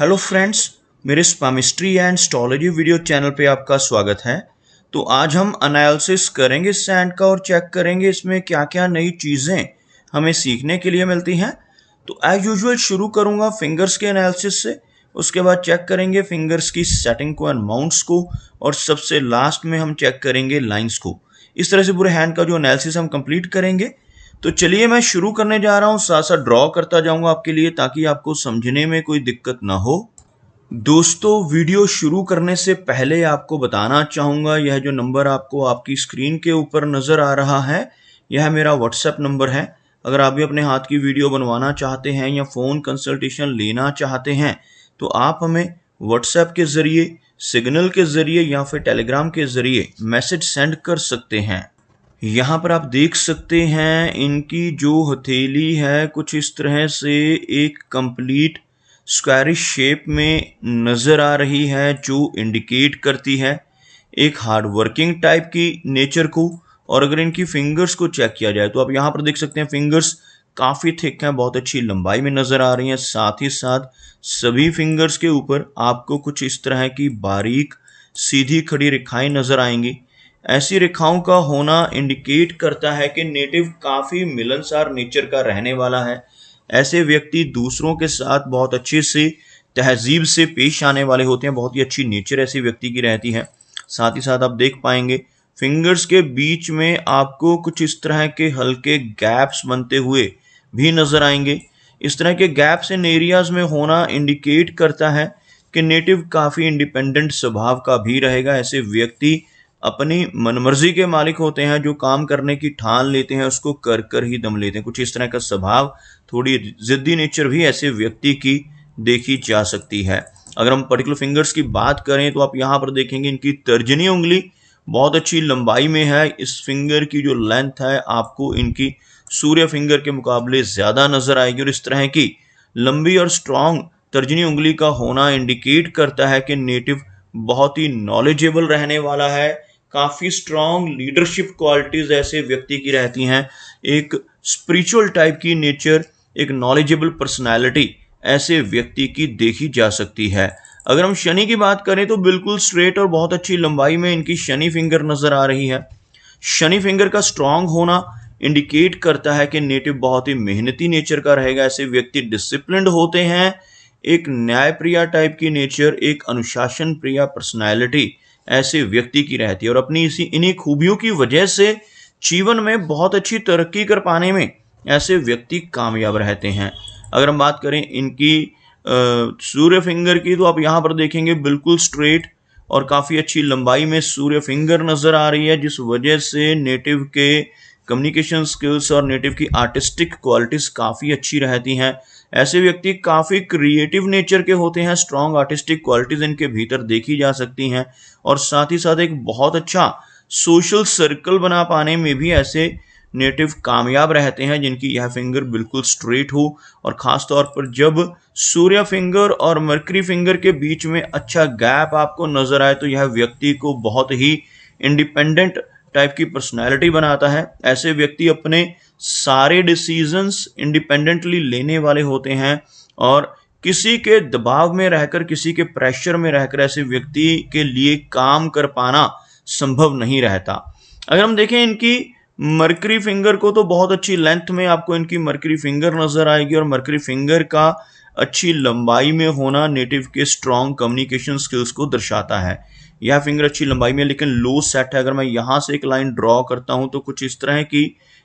Hello friends, मेरे स्पामिस्ट्री and astrology video channel पे आपका स्वागत है। तो आज हम एनालिसिस करेंगे सैंड का और चेक करेंगे इसमें क्या क्या नई चीज़ें हमें सीखने के लिए मिलती हैं। तो एज यूजुअल शुरू करूंगा फिंगर्स के एनालिसिस से, उसके बाद चेक करेंगे फिंगर्स की सेटिंग को एंड माउंट्स को, और सबसे लास्ट में हम चेक करेंगे लाइंस को। इस तरह से पूरे हैंड का जो एनालिसिस हम कंप्लीट करेंगे। तो चलिए मैं शुरू करने जा रहा हूँ, साथ साथ ड्रॉ करता जाऊंगा आपके लिए ताकि आपको समझने में कोई दिक्कत ना हो। दोस्तों, वीडियो शुरू करने से पहले आपको बताना चाहूँगा, यह जो नंबर आपको आपकी स्क्रीन के ऊपर नज़र आ रहा है, यह मेरा व्हाट्सएप नंबर है। अगर आप भी अपने हाथ की वीडियो बनवाना चाहते हैं या फ़ोन कंसल्टेशन लेना चाहते हैं तो आप हमें व्हाट्सएप के ज़रिए, सिग्नल के ज़रिए या फिर टेलीग्राम के ज़रिए मैसेज सेंड कर सकते हैं। यहाँ पर आप देख सकते हैं इनकी जो हथेली है कुछ इस तरह से एक कंप्लीट स्क्वायरिश शेप में नज़र आ रही है, जो इंडिकेट करती है एक हार्ड वर्किंग टाइप की नेचर को। और अगर इनकी फिंगर्स को चेक किया जाए तो आप यहाँ पर देख सकते हैं फिंगर्स काफ़ी थिक हैं, बहुत अच्छी लंबाई में नज़र आ रही हैं। साथ ही साथ सभी फिंगर्स के ऊपर आपको कुछ इस तरह की बारीक सीधी खड़ी रेखाएं नज़र आएंगी। ऐसी रेखाओं का होना इंडिकेट करता है कि नेटिव काफ़ी मिलनसार नेचर का रहने वाला है। ऐसे व्यक्ति दूसरों के साथ बहुत अच्छे से तहजीब से पेश आने वाले होते हैं, बहुत ही अच्छी नेचर ऐसे व्यक्ति की रहती है। साथ ही साथ आप देख पाएंगे फिंगर्स के बीच में आपको कुछ इस तरह के हल्के गैप्स बनते हुए भी नजर आएंगे। इस तरह के गैप्स इन एरियाज में होना इंडिकेट करता है कि नेटिव काफ़ी इंडिपेंडेंट स्वभाव का भी रहेगा। ऐसे व्यक्ति अपनी मनमर्जी के मालिक होते हैं, जो काम करने की ठान लेते हैं उसको कर कर ही दम लेते हैं। कुछ इस तरह का स्वभाव, थोड़ी जिद्दी नेचर भी ऐसे व्यक्ति की देखी जा सकती है। अगर हम पर्टिकुलर फिंगर्स की बात करें तो आप यहाँ पर देखेंगे इनकी तर्जनी उंगली बहुत अच्छी लंबाई में है। इस फिंगर की जो लेंथ है आपको इनकी सूर्य फिंगर के मुकाबले ज़्यादा नज़र आएगी। और इस तरह की लंबी और स्ट्रॉन्ग तर्जनी उंगली का होना इंडिकेट करता है कि नेटिव बहुत ही नॉलेजेबल रहने वाला है। काफ़ी स्ट्रॉन्ग लीडरशिप क्वालिटीज़ ऐसे व्यक्ति की रहती हैं। एक स्पिरिचुअल टाइप की नेचर, एक नॉलेजेबल पर्सनैलिटी ऐसे व्यक्ति की देखी जा सकती है। अगर हम शनि की बात करें तो बिल्कुल स्ट्रेट और बहुत अच्छी लंबाई में इनकी शनि फिंगर नज़र आ रही है। शनि फिंगर का स्ट्रॉन्ग होना इंडिकेट करता है कि नेटिव बहुत ही मेहनती नेचर का रहेगा। ऐसे व्यक्ति डिसिप्लिन्ड होते हैं, एक न्यायप्रिय टाइप की नेचर, एक अनुशासन प्रिय पर्सनैलिटी ऐसे व्यक्ति की रहती है। और अपनी इन्हीं खूबियों की वजह से जीवन में बहुत अच्छी तरक्की कर पाने में ऐसे व्यक्ति कामयाब रहते हैं। अगर हम बात करें इनकी सूर्य फिंगर की तो आप यहाँ पर देखेंगे बिल्कुल स्ट्रेट और काफ़ी अच्छी लंबाई में सूर्य फिंगर नज़र आ रही है, जिस वजह से नेटिव के कम्युनिकेशन स्किल्स और नेटिव की आर्टिस्टिक क्वालिटीज़ काफ़ी अच्छी रहती हैं। ऐसे व्यक्ति काफ़ी क्रिएटिव नेचर के होते हैं, स्ट्रॉन्ग आर्टिस्टिक क्वालिटीज़ इनके भीतर देखी जा सकती हैं। और साथ ही साथ एक बहुत अच्छा सोशल सर्कल बना पाने में भी ऐसे नेटिव कामयाब रहते हैं जिनकी यह फिंगर बिल्कुल स्ट्रेट हो। और ख़ास तौर पर जब सूर्य फिंगर और मरकरी फिंगर के बीच में अच्छा गैप आपको नज़र आए तो यह व्यक्ति को बहुत ही इंडिपेंडेंट टाइप की पर्सनैलिटी बनाता है। ऐसे व्यक्ति अपने सारे डिसीजंस इंडिपेंडेंटली लेने वाले होते हैं और किसी के दबाव में रहकर, किसी के प्रेशर में रहकर ऐसे व्यक्ति के लिए काम कर पाना संभव नहीं रहता। अगर हम देखें इनकी मरकरी फिंगर को तो बहुत अच्छी लेंथ में आपको इनकी मरकरी फिंगर नज़र आएगी। और मरकरी फिंगर का अच्छी लंबाई में होना नेटिव के स्ट्रॉन्ग कम्युनिकेशन स्किल्स को दर्शाता है। यह फिंगर अच्छी लंबाई में लेकिन लो सेट है। अगर मैं यहाँ से एक लाइन ड्रॉ करता हूँ तो कुछ इस तरह की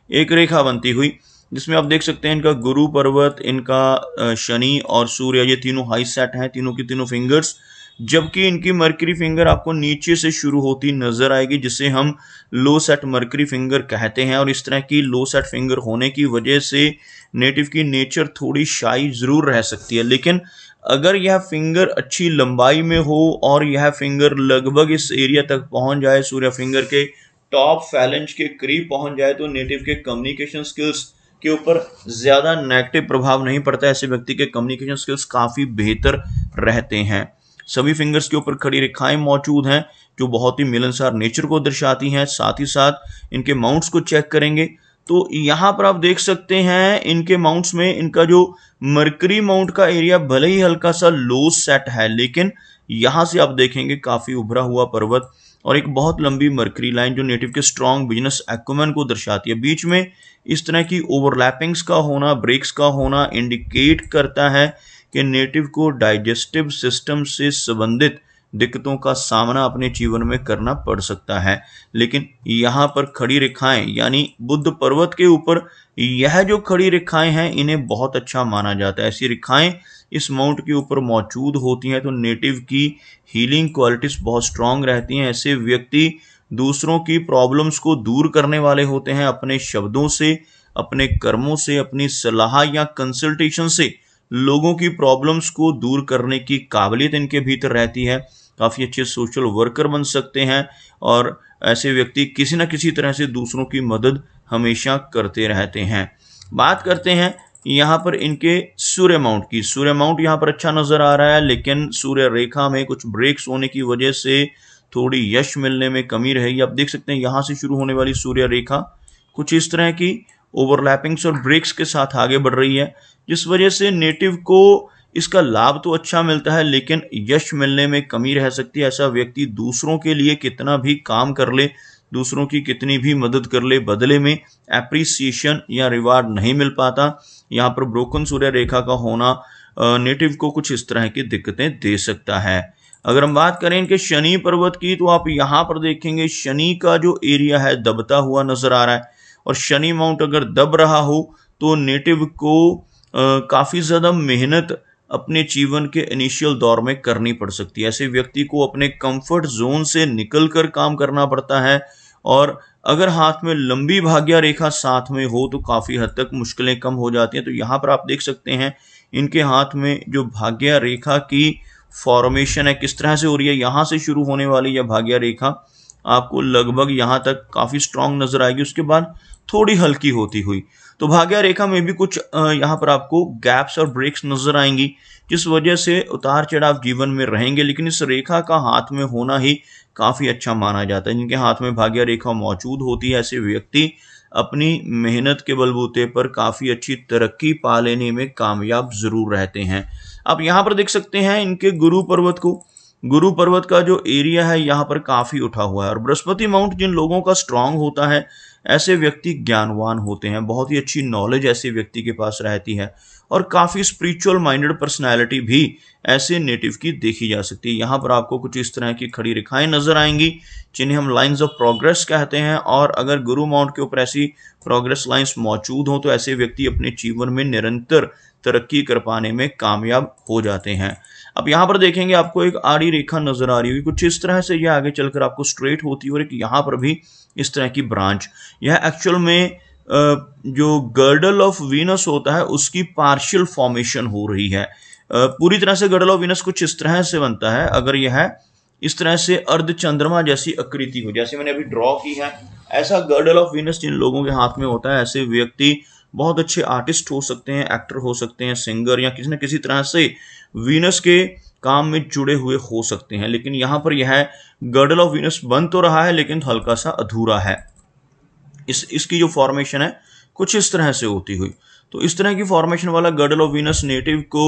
एक रेखा बनती हुई, जिसमें आप देख सकते हैं इनका गुरु पर्वत, इनका शनि और सूर्य, ये तीनों हाई सेट हैं, तीनों की तीनों फिंगर्स। जबकि इनकी मरकरी फिंगर आपको नीचे से शुरू होती नजर आएगी, जिसे हम लो सेट मरकरी फिंगर कहते हैं। और इस तरह की लो सेट फिंगर होने की वजह से नेटिव की नेचर थोड़ी शाई जरूर रह सकती है, लेकिन अगर यह फिंगर अच्छी लंबाई में हो और यह फिंगर लगभग इस एरिया तक पहुंच जाए, सूर्य फिंगर के टॉप फैलेंज के करीब पहुंच जाए, तो नेटिव के कम्युनिकेशन स्किल्स के ऊपर ज़्यादा नेगेटिव प्रभाव नहीं पड़ता। ऐसे व्यक्ति के कम्युनिकेशन स्किल्स काफ़ी बेहतर रहते हैं। सभी फिंगर्स के ऊपर खड़ी रेखाएं मौजूद हैं जो बहुत ही मिलनसार नेचर को दर्शाती हैं। साथ ही साथ इनके माउंट्स को चेक करेंगे तो यहाँ पर आप देख सकते हैं इनके माउंट्स में इनका जो मरकरी माउंट का एरिया भले ही हल्का सा लो सेट है, लेकिन यहां से आप देखेंगे काफी उभरा हुआ पर्वत और एक बहुत लंबी मरकरी लाइन जो नेटिव के स्ट्रॉन्ग बिजनेस एक्यूमेन को दर्शाती है। बीच में इस तरह की ओवरलैपिंग्स का होना, ब्रेक्स का होना इंडिकेट करता है कि नेटिव को डाइजेस्टिव सिस्टम से संबंधित दिक्कतों का सामना अपने जीवन में करना पड़ सकता है। लेकिन यहाँ पर खड़ी रेखाएं यानी बुद्ध पर्वत के ऊपर यह जो खड़ी रेखाएं हैं इन्हें बहुत अच्छा माना जाता है। ऐसी रेखाएं इस माउंट के ऊपर मौजूद होती हैं तो नेटिव की हीलिंग क्वालिटीज बहुत स्ट्रांग रहती हैं। ऐसे व्यक्ति दूसरों की प्रॉब्लम्स को दूर करने वाले होते हैं अपने शब्दों से, अपने कर्मों से, अपनी सलाह या कंसल्टेशन से लोगों की प्रॉब्लम्स को दूर करने की काबिलियत इनके भीतर रहती है। काफ़ी अच्छे सोशल वर्कर बन सकते हैं और ऐसे व्यक्ति किसी न किसी तरह से दूसरों की मदद हमेशा करते रहते हैं। बात करते हैं यहाँ पर इनके सूर्य माउंट की। सूर्य माउंट यहाँ पर अच्छा नज़र आ रहा है, लेकिन सूर्य रेखा में कुछ ब्रेक्स होने की वजह से थोड़ी यश मिलने में कमी रहेगी। आप देख सकते हैं यहाँ से शुरू होने वाली सूर्य रेखा कुछ इस तरह की ओवरलैपिंग्स और ब्रेक्स के साथ आगे बढ़ रही है, जिस वजह से नेटिव को इसका लाभ तो अच्छा मिलता है लेकिन यश मिलने में कमी रह सकती है। ऐसा व्यक्ति दूसरों के लिए कितना भी काम कर ले, दूसरों की कितनी भी मदद कर ले, बदले में एप्रिसिएशन या रिवार्ड नहीं मिल पाता। यहाँ पर ब्रोकन सूर्य रेखा का होना नेटिव को कुछ इस तरह की दिक्कतें दे सकता है। अगर हम बात करें इनके शनि पर्वत की तो आप यहाँ पर देखेंगे शनि का जो एरिया है दबता हुआ नजर आ रहा है और शनि माउंट अगर दब रहा हो तो नेटिव को काफ़ी ज़्यादा मेहनत अपने जीवन के इनिशियल दौर में करनी पड़ सकती है। ऐसे व्यक्ति को अपने कंफर्ट जोन से निकलकर काम करना पड़ता है और अगर हाथ में लंबी भाग्य रेखा साथ में हो तो काफ़ी हद तक मुश्किलें कम हो जाती हैं। तो यहाँ पर आप देख सकते हैं इनके हाथ में जो भाग्य रेखा की फॉर्मेशन है किस तरह से हो रही है। यहाँ से शुरू होने वाली यह भाग्य रेखा आपको लगभग यहाँ तक काफ़ी स्ट्रांग नजर आएगी, उसके बाद थोड़ी हल्की होती हुई। तो भाग्य रेखा में भी कुछ यहाँ पर आपको गैप्स और ब्रेक्स नजर आएंगी, जिस वजह से उतार चढ़ाव जीवन में रहेंगे। लेकिन इस रेखा का हाथ में होना ही काफ़ी अच्छा माना जाता है। जिनके हाथ में भाग्य रेखा मौजूद होती है ऐसे व्यक्ति अपनी मेहनत के बलबूते पर काफ़ी अच्छी तरक्की पा लेने में कामयाब जरूर रहते हैं। आप यहाँ पर देख सकते हैं इनके गुरु पर्वत को। गुरु पर्वत का जो एरिया है यहाँ पर काफ़ी उठा हुआ है और बृहस्पति माउंट जिन लोगों का स्ट्रांग होता है ऐसे व्यक्ति ज्ञानवान होते हैं, बहुत ही अच्छी नॉलेज ऐसे व्यक्ति के पास रहती है और काफ़ी स्पिरिचुअल माइंडेड पर्सनैलिटी भी ऐसे नेटिव की देखी जा सकती है। यहाँ पर आपको कुछ इस तरह की खड़ी रेखाएं नजर आएंगी जिन्हें हम लाइंस ऑफ प्रोग्रेस कहते हैं और अगर गुरु माउंट के ऊपर ऐसी प्रोग्रेस लाइंस मौजूद हों तो ऐसे व्यक्ति अपने जीवन में निरंतर तरक्की कर पाने में कामयाब हो जाते हैं। अब यहाँ पर देखेंगे आपको एक आड़ी रेखा नजर आ रही होगी, कुछ इस तरह से यह आगे चलकर आपको स्ट्रेट होती है और एक यहाँ पर भी इस तरह की ब्रांच। यह एक्चुअल में जो गर्डल ऑफ वीनस होता है उसकी पार्शियल फॉर्मेशन हो रही है। पूरी तरह से गर्डल ऑफ वीनस कुछ इस तरह से बनता है अगर यह इस तरह से अर्ध चंद्रमा जैसी आकृति हो, जैसे मैंने अभी ड्रॉ की है। ऐसा गर्डल ऑफ वीनस जिन लोगों के हाथ में होता है ऐसे व्यक्ति बहुत अच्छे आर्टिस्ट हो सकते हैं, एक्टर हो सकते हैं, सिंगर या किसी न किसी तरह से वीनस के काम में जुड़े हुए हो सकते हैं। लेकिन यहाँ पर यह गर्डल ऑफ वीनस बन तो रहा है लेकिन हल्का सा अधूरा है। इसकी जो फॉर्मेशन है कुछ इस तरह से होती हुई। तो इस तरह की फॉर्मेशन वाला गर्डल ऑफ वीनस नेटिव को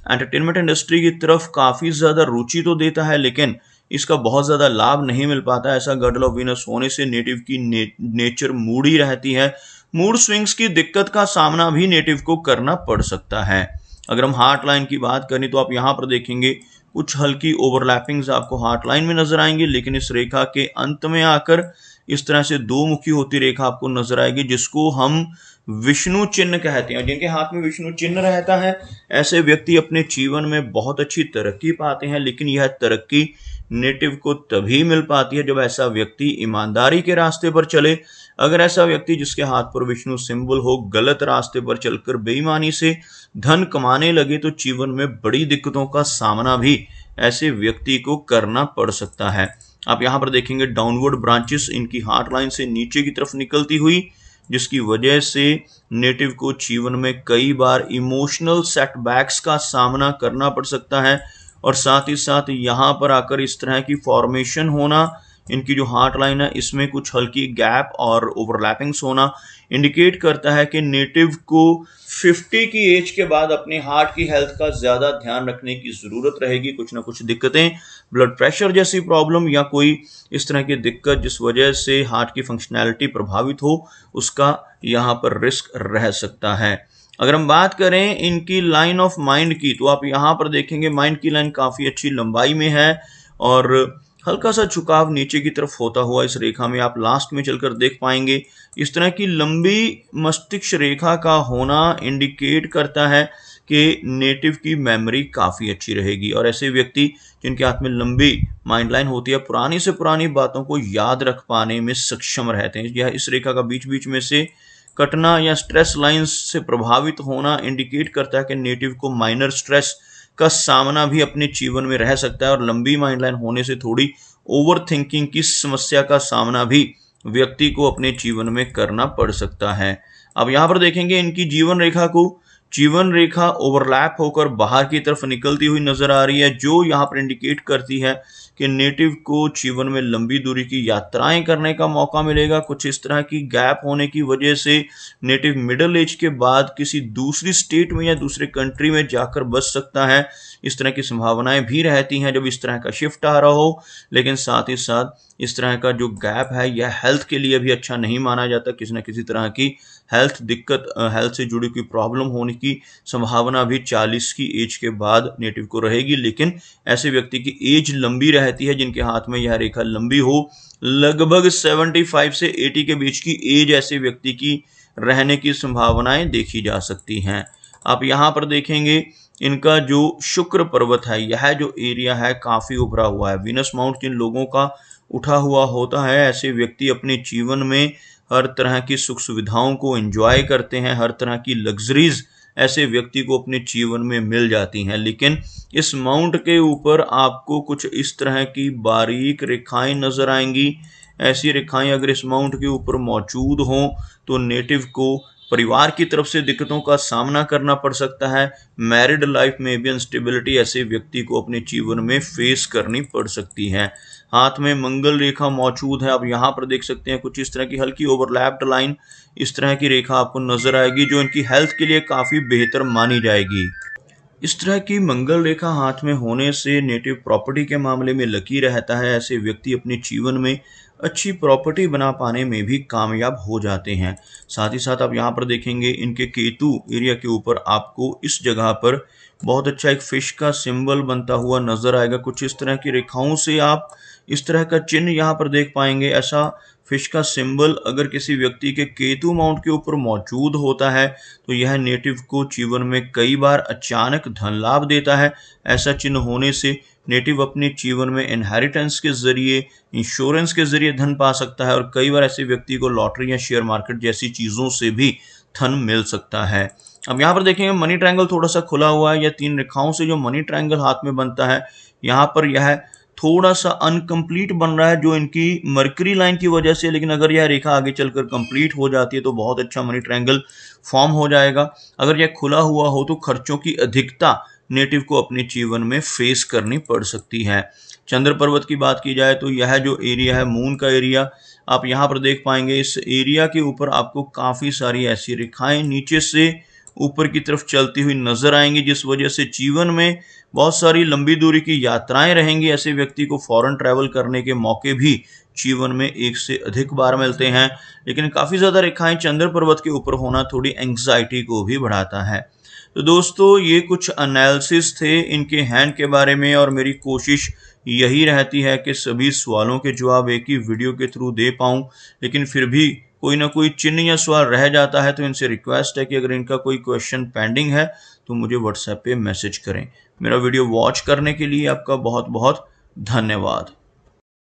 एंटरटेनमेंट इंडस्ट्री की तरफ काफ़ी ज़्यादा रुचि तो देता है लेकिन इसका बहुत ज़्यादा लाभ नहीं मिल पाता। ऐसा गर्डल ऑफ वीनस होने से नेटिव की नेचर मूडी रहती है। मूड स्विंग्स की दिक्कत का सामना भी नेटिव को करना पड़ सकता है। अगर हम हार्ट लाइन की बात करें तो आप यहाँ पर देखेंगे कुछ हल्की ओवरलैपिंग्स आपको हार्ट लाइन में नजर आएंगी, लेकिन इस रेखा के अंत में आकर इस तरह से दो मुखी होती रेखा आपको नजर आएगी जिसको हम विष्णु चिन्ह कहते हैं। जिनके हाथ में विष्णु चिन्ह रहता है ऐसे व्यक्ति अपने जीवन में बहुत अच्छी तरक्की पाते हैं, लेकिन यह तरक्की नेटिव को तभी मिल पाती है जब ऐसा व्यक्ति ईमानदारी के रास्ते पर चले। अगर ऐसा व्यक्ति जिसके हाथ पर विष्णु सिंबल हो गलत रास्ते पर चलकर बेईमानी से धन कमाने लगे तो जीवन में बड़ी दिक्कतों का सामना भी ऐसे व्यक्ति को करना पड़ सकता है। आप यहाँ पर देखेंगे डाउनवर्ड ब्रांचेस इनकी हार्ट लाइन से नीचे की तरफ निकलती हुई, जिसकी वजह से नेटिव को जीवन में कई बार इमोशनल सेटबैक्स का सामना करना पड़ सकता है। और साथ ही साथ यहाँ पर आकर इस तरह की फॉर्मेशन होना इनकी जो हार्ट लाइन है इसमें कुछ हल्की गैप और ओवरलैपिंग्स होना इंडिकेट करता है कि नेटिव को 50 की एज के बाद अपने हार्ट की हेल्थ का ज़्यादा ध्यान रखने की ज़रूरत रहेगी। कुछ ना कुछ दिक्कतें, ब्लड प्रेशर जैसी प्रॉब्लम या कोई इस तरह की दिक्कत जिस वजह से हार्ट की फंक्शनैलिटी प्रभावित हो, उसका यहाँ पर रिस्क रह सकता है। अगर हम बात करें इनकी लाइन ऑफ माइंड की, तो आप यहाँ पर देखेंगे माइंड की लाइन काफ़ी अच्छी लंबाई में है और हल्का सा झुकाव नीचे की तरफ होता हुआ इस रेखा में आप लास्ट में चलकर देख पाएंगे। इस तरह की लंबी मस्तिष्क रेखा का होना इंडिकेट करता है कि नेटिव की मेमोरी काफ़ी अच्छी रहेगी और ऐसे व्यक्ति जिनके हाथ में लंबी माइंड लाइन होती है पुरानी से पुरानी बातों को याद रख पाने में सक्षम रहते हैं। यह इस रेखा का बीच बीच में से कटना या स्ट्रेस लाइंस से प्रभावित होना इंडिकेट करता है कि नेटिव को माइनर स्ट्रेस का सामना भी अपने जीवन में रह सकता है और लंबी माइंड लाइन होने से थोड़ी ओवर थिंकिंग की समस्या का सामना भी व्यक्ति को अपने जीवन में करना पड़ सकता है। अब यहाँ पर देखेंगे इनकी जीवन रेखा ओवरलैप होकर बाहर की तरफ निकलती हुई नजर आ रही है, जो यहाँ पर इंडिकेट करती है कि नेटिव को जीवन में लंबी दूरी की यात्राएं करने का मौका मिलेगा। कुछ इस तरह की गैप होने की वजह से नेटिव मिडिल एज के बाद किसी दूसरी स्टेट में या दूसरे कंट्री में जाकर बस सकता है। इस तरह की संभावनाएं भी रहती हैं जब इस तरह का शिफ्ट आ रहा हो, लेकिन साथ ही साथ इस तरह का जो गैप है यह हेल्थ के लिए भी अच्छा नहीं माना जाता। किसी न किसी तरह की हेल्थ से जुड़ी कोई प्रॉब्लम होने की संभावना भी 40 की एज के बाद नेटिव को रहेगी, लेकिन ऐसे व्यक्ति की एज लंबी रहती है जिनके हाथ में यह रेखा लंबी हो। लगभग 75 से 80 के बीच की एज ऐसे व्यक्ति की रहने की संभावनाएं देखी जा सकती हैं। आप यहाँ पर देखेंगे इनका जो शुक्र पर्वत है, यह जो एरिया है काफ़ी उभरा हुआ है। वीनस माउंट जिन लोगों का उठा हुआ होता है, ऐसे व्यक्ति अपने जीवन में हर तरह की सुख सुविधाओं को एंजॉय करते हैं, हर तरह की लग्जरीज ऐसे व्यक्ति को अपने जीवन में मिल जाती हैं। लेकिन इस माउंट के ऊपर आपको कुछ इस तरह की बारीक रेखाएं नजर आएंगी। ऐसी रेखाएं अगर इस माउंट के ऊपर मौजूद हों तो नेटिव को परिवार की तरफ से दिक्कतों का सामना करना पड़ सकता है। मैरिड लाइफ में भी अनस्टेबिलिटी ऐसे व्यक्ति को अपने जीवन में फेस करनी पड़ सकती है। हाथ में मंगल रेखा मौजूद है, आप यहाँ पर देख सकते हैं कुछ इस तरह की हल्की ओवरलैप्ड लाइन, इस तरह की रेखा आपको नजर आएगी जो इनकी हेल्थ के लिए काफ़ी बेहतर मानी जाएगी। इस तरह की मंगल रेखा हाथ में होने से नेटिव प्रॉपर्टी के मामले में लकी रहता है। ऐसे व्यक्ति अपने जीवन में अच्छी प्रॉपर्टी बना पाने में भी कामयाब हो जाते हैं। साथ ही साथ आप यहाँ पर देखेंगे इनके केतु एरिया के ऊपर आपको इस जगह पर बहुत अच्छा एक फिश का सिंबल बनता हुआ नजर आएगा। कुछ इस तरह की रेखाओं से आप इस तरह का चिन्ह यहाँ पर देख पाएंगे। ऐसा फिश का सिंबल अगर किसी व्यक्ति के केतु माउंट के ऊपर मौजूद होता है तो यह नेटिव को जीवन में कई बार अचानक धन लाभ देता है। ऐसा चिन्ह होने से नेटिव अपने जीवन में इनहेरिटेंस के जरिए, इंश्योरेंस के जरिए धन पा सकता है और कई बार ऐसे व्यक्ति को लॉटरी या शेयर मार्केट जैसी चीज़ों से भी धन मिल सकता है। अब यहाँ पर देखेंगे मनी ट्रायंगल थोड़ा सा खुला हुआ है या 3 रेखाओं से जो मनी ट्रायंगल हाथ में बनता है, यहाँ पर यह थोड़ा सा अनकम्प्लीट बन रहा है जो इनकी मरकरी लाइन की वजह से, लेकिन अगर यह रेखा आगे चलकर कंप्लीट हो जाती है तो बहुत अच्छा मनी ट्रायंगल फॉर्म हो जाएगा। अगर यह खुला हुआ हो तो खर्चों की अधिकता नेटिव को अपने जीवन में फेस करनी पड़ सकती है। चंद्र पर्वत की बात की जाए तो यह जो एरिया है मून का एरिया, आप यहाँ पर देख पाएंगे इस एरिया के ऊपर आपको काफ़ी सारी ऐसी रेखाएं नीचे से ऊपर की तरफ चलती हुई नजर आएंगी, जिस वजह से जीवन में बहुत सारी लंबी दूरी की यात्राएं रहेंगी। ऐसे व्यक्ति को फॉरेन ट्रैवल करने के मौके भी जीवन में एक से अधिक बार मिलते हैं, लेकिन काफ़ी ज़्यादा रेखाएं चंद्र पर्वत के ऊपर होना थोड़ी एंग्जाइटी को भी बढ़ाता है। तो दोस्तों ये कुछ एनालिसिस थे इनके हैंड के बारे में और मेरी कोशिश यही रहती है कि सभी सवालों के जवाब एक ही वीडियो के थ्रू दे पाऊँ, लेकिन फिर भी कोई ना कोई चिन्ह या सवाल रह जाता है तो इनसे रिक्वेस्ट है कि अगर इनका कोई क्वेश्चन पेंडिंग है तो मुझे व्हाट्सएप पे मैसेज करें। मेरा वीडियो वॉच करने के लिए आपका बहुत बहुत धन्यवाद।